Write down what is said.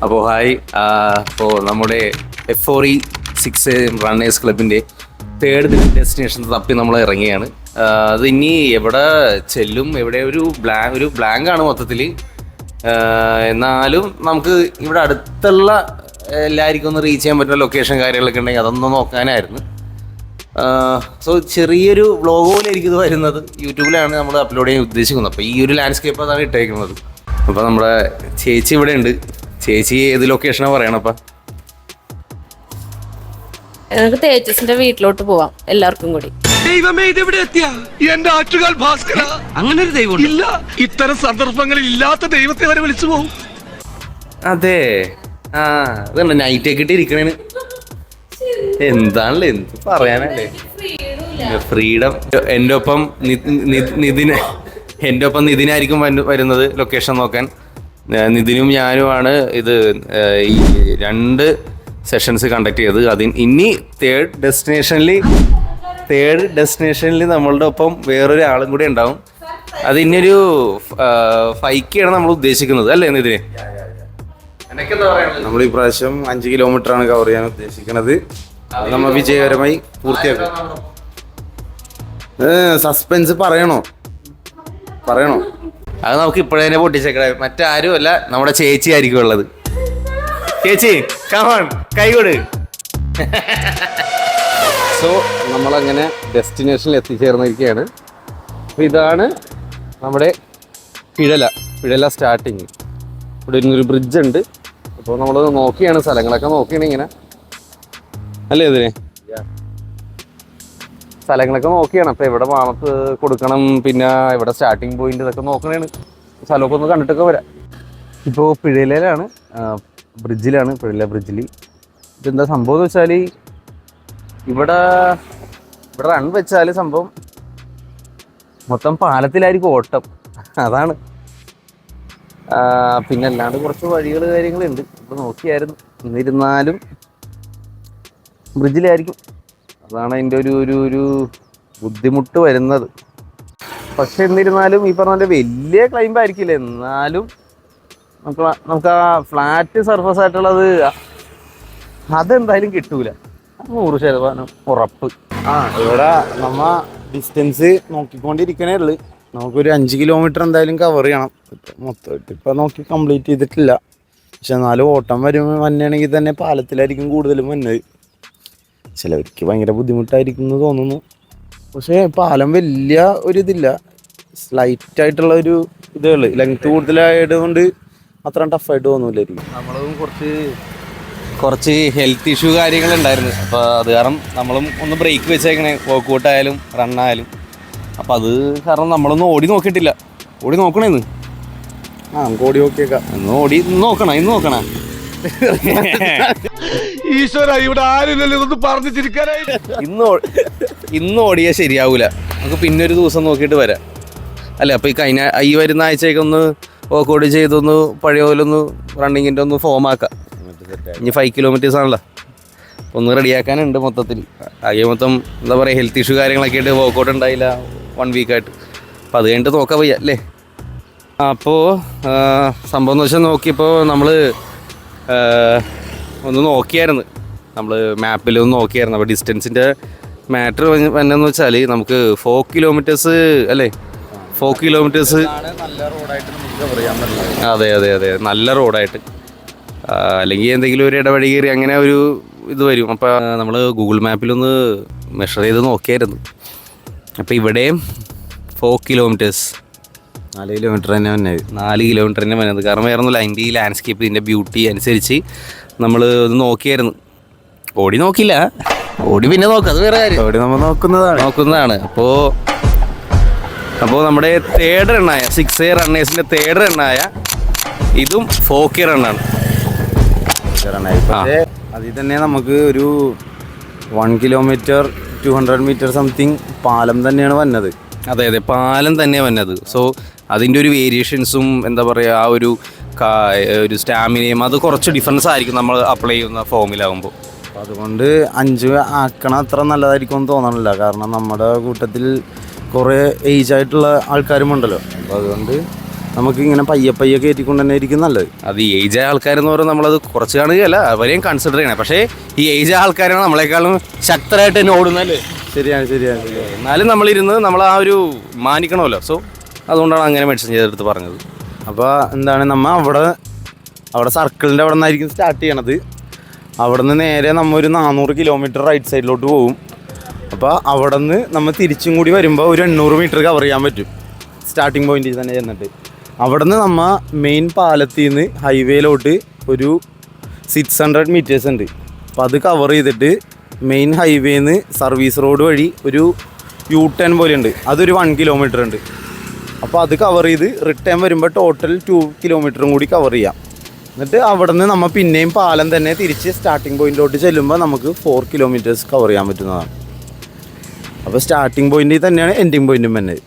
അപ്പോൾ ഹായ്, അപ്പോൾ നമ്മുടെ F4E6 റണ്ണേഴ്സ് ക്ലബിൻ്റെ തേർഡ് ഡെസ്റ്റിനേഷൻ തപ്പി നമ്മൾ ഇറങ്ങിയാണ്. അത് ഇനി എവിടെ ചെല്ലും, എവിടെ ഒരു ബ്ലാങ്ക് ആണ് മൊത്തത്തിൽ. എന്നാലും നമുക്ക് ഇവിടെ അടുത്തുള്ള എല്ലാവർക്കും ഒന്ന് റീച്ച് ചെയ്യാൻ പറ്റുന്ന ലൊക്കേഷൻ കാര്യങ്ങളൊക്കെ ഉണ്ടെങ്കിൽ അതൊന്ന് നോക്കാനായിരുന്നു. സോ ചെറിയൊരു വ്ളോഗ് പോലെ ആയിരിക്കും ഇത് വരുന്നത്. യൂട്യൂബിലാണ് നമ്മൾ അപ്ലോഡ് ചെയ്യാൻ ഉദ്ദേശിക്കുന്നത്. അപ്പോൾ ഈ ഒരു ലാൻഡ്സ്കേപ്പ് അതാണ് ഇട്ടേക്കുന്നത്. അപ്പോൾ നമ്മുടെ ചേച്ചി ഇവിടെ ഉണ്ട്. ചേച്ചി ഏത് ലൊക്കേഷനാണ് പറയണപ്പാ? നമുക്ക് തേജസിന്റെ വീട്ടിലോട്ട് പോവാം എല്ലാവർക്കും കൂടി. ദൈവമേ, ഇതെവിടെ എത്തിയ എന്റെ ആറ്റുകാൽ ഭാസ്കര. അങ്ങനെ ഒരു ദൈവം ഇല്ല. ഇത്തരം സന്ദർഭങ്ങളിൽ ഇല്ലാത്ത ദൈവത്തെ വരെ വിളിച്ചു പോകും. അതെ, അതുണ്ട് നൈറ്റ് ഒക്കെ ഇട്ട് ഇരിക്കണേന്. എന്താണല്ലേ, എന്ത് പറയാനല്ലേ, ഫ്രീഡം. എൻ്റെ ഒപ്പം നിതിനായിരിക്കും വരുന്നത് ലൊക്കേഷൻ നോക്കാൻ. നിതിനും ഞാനുമാണ് ഇത് ഈ 2 സെഷൻസ് കണ്ടക്ട് ചെയ്തത്. ഇനി തേർഡ് ഡെസ്റ്റിനേഷനിൽ നമ്മളുടെ ഒപ്പം വേറൊരാളും കൂടി ഉണ്ടാവും. അത് ഇനിയൊരു 5K ആണ് നമ്മൾ ഉദ്ദേശിക്കുന്നത്, അല്ലേ നിതിന്? നമ്മൾ ഈ പ്രാവശ്യം 5 കിലോമീറ്റർ ആണ് കവർ ചെയ്യാൻ ഉദ്ദേശിക്കുന്നത്. നമ്മൾ വിജയകരമായി പൂർത്തിയാക്കും. സസ്പെൻസ് പറയണോ? അത് നമുക്ക് ഇപ്പോഴേ തന്നെ പൊട്ടിച്ചേക്കണേ. മറ്റാരും അല്ല, നമ്മുടെ ചേച്ചി ആയിരിക്കും ഉള്ളത്. ചേച്ചി കമോൺ, കൈകൊട്. സോ നമ്മളങ്ങനെ ഡെസ്റ്റിനേഷനിൽ എത്തിച്ചേർന്നിരിക്കുകയാണ്. അപ്പോൾ ഇതാണ് നമ്മുടെ പിഴല സ്റ്റാർട്ടിങ്. ഇവിടെ ഒരു ബ്രിഡ്ജ് ഉണ്ട്. അപ്പോൾ നമ്മൾ നോക്കിയാണ്, സ്ഥലങ്ങളൊക്കെ നോക്കിയാണ് ഇങ്ങനെ, അല്ലേ ഇതിനെ സ്ഥലങ്ങളൊക്കെ നോക്കിയാണ്. അപ്പോൾ എവിടെ മാമത്ത് കൊടുക്കണം, പിന്നെ ഇവിടെ സ്റ്റാർട്ടിങ് പോയിന്റ് ഇതൊക്കെ നോക്കണേണ്. സ്ഥലമൊക്കെ ഒന്ന് കണ്ടിട്ടൊക്കെ വരാം. ഇപ്പോൾ പിഴയിലാണ്, ബ്രിഡ്ജിലാണ്, പിഴല ബ്രിഡ്ജിൽ. ഇതെന്താ സംഭവം എന്ന് വെച്ചാൽ, ഇവിടെ റൺ വെച്ചാൽ സംഭവം മൊത്തം പാലത്തിലായിരിക്കും ഓട്ടം, അതാണ്. പിന്നെ അല്ലാണ്ട് കുറച്ച് വഴികൾ കാര്യങ്ങളുണ്ട്. ഇപ്പോൾ നോക്കിയായിരുന്നു. എന്നിരുന്നാലും ബ്രിഡ്ജിലായിരിക്കും, അതാണ് അതിൻ്റെ ഒരു ബുദ്ധിമുട്ട് വരുന്നത്. പക്ഷെ എന്നിരുന്നാലും ഈ പറഞ്ഞ വലിയ ക്ലൈംബ് ആയിരിക്കില്ല. എന്നാലും നമുക്ക് ആ ഫ്ലാറ്റ് സർഫസ് ആയിട്ടുള്ളത് അതെന്തായാലും കിട്ടൂല, 100% ഉറപ്പ്. ഇവിടെ നമ്മ ഡിസ്റ്റൻസ് നോക്കിക്കൊണ്ടിരിക്കണേ ഉള്ളു. നമുക്കൊരു 5 കിലോമീറ്റർ എന്തായാലും കവർ ചെയ്യണം. മൊത്തമായിട്ട് ഇപ്പം നോക്കി കംപ്ലീറ്റ് ചെയ്തിട്ടില്ല. പക്ഷെ എന്നാലും ഓട്ടം വന്നെയാണെങ്കിൽ തന്നെ പാലത്തിലായിരിക്കും കൂടുതലും വന്നത്. ചിലവർക്ക് ഭയങ്കര ബുദ്ധിമുട്ടായിരിക്കും എന്ന് തോന്നുന്നു. പക്ഷേ പാലം വലിയ ഒരിതില്ല, സ്ലൈറ്റായിട്ടുള്ള ഒരു ഇതേ ഉള്ളു. ലെങ്ത് കൂടുതലായതുകൊണ്ട് അത്ര ടഫായിട്ട് തോന്നൂലായിരിക്കും. നമ്മളും കുറച്ച് ഹെൽത്ത് ഇഷ്യൂ കാര്യങ്ങളുണ്ടായിരുന്നു. അപ്പോൾ അത് കാരണം നമ്മളും ഒന്ന് ബ്രേക്ക് വെച്ചേക്കണേ, വർക്കൗട്ടായാലും റണ്ണായാലും. അപ്പോൾ അത് കാരണം നമ്മളൊന്നും ഓടി നോക്കിയിട്ടില്ല. ഓടി നോക്കണേന്ന് നമുക്ക് ഓടി നോക്കിയേക്കാം. ഇന്ന് നോക്കണം. ഈശ്വര, ഇവിടെ ആരുമില്ലല്ലോ ഇതൊന്നും പറഞ്ഞു ചിരിക്കാനായി. ഇന്ന് ഓടിയാൽ ശരിയാവൂല. നമുക്ക് പിന്നെ ഒരു ദിവസം നോക്കിയിട്ട് വരാം, അല്ലേ? അപ്പോൾ ഈ വരുന്ന ആഴ്ചയൊക്കെ ഒന്ന് വർക്കൗട്ട് ചെയ്തൊന്ന് പഴയ പോലെ ഒന്ന് റണ്ണിങ്ങിൻ്റെ ഒന്ന് ഫോം ആക്കാം. ഇനി 5 കിലോമീറ്റേഴ്സ് ആണല്ലോ, ഒന്ന് റെഡിയാക്കാനുണ്ട് മൊത്തത്തിൽ. ആകെ മൊത്തം എന്താ പറയുക, ഹെൽത്ത് ഇഷ്യൂ കാര്യങ്ങളൊക്കെ ആയിട്ട് വർക്കൗട്ട് ഉണ്ടായില്ല 1 വീക്കായിട്ട്. അപ്പോൾ അത് കഴിഞ്ഞിട്ട് നോക്കാൻ വയ്യ, അല്ലേ? അപ്പോൾ സംഭവം എന്ന് വെച്ചാൽ നോക്കിയപ്പോൾ നമ്മൾ ഒന്ന് നോക്കിയായിരുന്നു, നമ്മൾ മാപ്പിൽ ഒന്ന് നോക്കിയായിരുന്നു. അപ്പോൾ ഡിസ്റ്റൻസിൻ്റെ മാറ്റർ വന്നെന്ന് വെച്ചാൽ നമുക്ക് 4 കിലോമീറ്റേഴ്സ് അല്ലേ, 4 കിലോമീറ്റേഴ്സ്. അതെ, നല്ല റോഡായിട്ട്. അല്ലെങ്കിൽ എന്തെങ്കിലും ഒരു ഇടവഴി കയറി അങ്ങനെ ഒരു ഇത് വരും. അപ്പോൾ നമ്മൾ ഗൂഗിൾ മാപ്പിലൊന്ന് മെഷർ ചെയ്ത് നോക്കിയായിരുന്നു. അപ്പോൾ ഇവിടെയും 4 കിലോമീറ്റേഴ്സ്, 4 കിലോമീറ്റർ തന്നെ വന്നത്. 4 കിലോമീറ്റർ തന്നെ വന്നത്. കാരണം വേറെ ഒന്നുമില്ല, അതിൻ്റെ ഈ ലാൻഡ്സ്കേപ്പ്, ഇതിൻ്റെ ബ്യൂട്ടി അനുസരിച്ച് നമ്മൾ ഇത് നോക്കിയായിരുന്നു. ഓടി നോക്കില്ല, ഓടി പിന്നെ നോക്കാം, അത് വേറെ കാര്യം. ഓടി നമ്മൾ നോക്കുന്നതാണ്. അപ്പോൾ നമ്മുടെ തേർഡ് റണ്ണായ 6A റണ്ണേഴ്സിൻ്റെ തേർഡ് റണ്ണായ ഇതും 4K റണ്ണാണ്. അതിൽ തന്നെ നമുക്ക് ഒരു 1 കിലോമീറ്റർ 200 മീറ്റർ സംതിങ് പാലം തന്നെയാണ് വന്നത്. അതെ, പാലം തന്നെയാണ് വന്നത്. സോ അതിൻ്റെ ഒരു വേരിയേഷൻസും എന്താ പറയുക, ആ ഒരു സ്റ്റാമിനയും അത് കുറച്ച് ഡിഫറൻസ് ആയിരിക്കും നമ്മൾ അപ്ലൈ ചെയ്യുന്ന ഫോമിലാകുമ്പോൾ. അതുകൊണ്ട് 5 ആക്കണ അത്ര നല്ലതായിരിക്കും എന്ന് തോന്നണില്ല. കാരണം നമ്മുടെ കൂട്ടത്തിൽ കുറേ ഏജ് ആയിട്ടുള്ള ആൾക്കാരും ഉണ്ടല്ലോ. അപ്പോൾ അതുകൊണ്ട് നമുക്ക് ഇങ്ങനെ പയ്യെ പയ്യെ കയറ്റിക്കൊണ്ട് തന്നെ ഇരിക്കും നല്ലത്. അത് ഈ ഏജ് ആയ ആൾക്കാരെന്ന് പറയുമ്പോൾ നമ്മളത് കുറച്ച് കാണുകയല്ല, അവരെയും കൺസിഡർ ചെയ്യണം. പക്ഷേ ഈ ഏജ് ആയ ആൾക്കാരാണ് നമ്മളെക്കാളും ശക്തരായിട്ട് തന്നെ ഓടുന്നല്ലേ. ശരിയാണ് ശരിയാണ്. എന്നാലും നമ്മളിരുന്ന് നമ്മൾ ആ ഒരു മാനിക്കണമല്ലോ. സോ അതുകൊണ്ടാണ് അങ്ങനെ മെൻഷൻ ചെയ്തെടുത്ത് പറഞ്ഞത്. അപ്പോൾ എന്താണ്, നമ്മൾ അവിടെ സർക്കിളിൻ്റെ അവിടെ നിന്നായിരിക്കും സ്റ്റാർട്ട് ചെയ്യണത്. അവിടെ നിന്ന് നേരെ നമ്മൾ ഒരു 400 കിലോമീറ്റർ റൈറ്റ് സൈഡിലോട്ട് പോകും. അപ്പോൾ അവിടെ നിന്ന് നമ്മൾ തിരിച്ചും കൂടി വരുമ്പോൾ ഒരു 800 മീറ്റർ കവർ ചെയ്യാൻ പറ്റും സ്റ്റാർട്ടിങ് പോയിന്റിൽ തന്നെ ചെന്നിട്ട്. അവിടെ നിന്ന് നമ്മൾ മെയിൻ പാലത്തിൽ നിന്ന് ഹൈവേയിലോട്ട് ഒരു 600 മീറ്റേഴ്സ് ഉണ്ട്. അപ്പോൾ അത് കവർ ചെയ്തിട്ട് മെയിൻ ഹൈവേന്ന് സർവീസ് റോഡ് വഴി ഒരു U-turn പോലെ ഉണ്ട്, അതൊരു 1 കിലോമീറ്റർ ഉണ്ട്. അപ്പോൾ അത് കവർ ചെയ്ത് റിട്ടേൺ വരുമ്പോൾ ടോട്ടൽ 2 കിലോമീറ്ററും കൂടി കവർ ചെയ്യാം. എന്നിട്ട് അവിടെ നിന്ന് നമ്മൾ പിന്നെയും പാലം തന്നെ തിരിച്ച് സ്റ്റാർട്ടിങ് പോയിന്റിലോട്ട് ചെല്ലുമ്പോൾ നമുക്ക് 4 കിലോമീറ്റേഴ്സ് കവർ ചെയ്യാൻ പറ്റുന്നതാണ്. അപ്പോൾ സ്റ്റാർട്ടിങ് പോയിന്റിൽ തന്നെയാണ് എൻഡിങ് പോയിന്റും വരുന്നത്.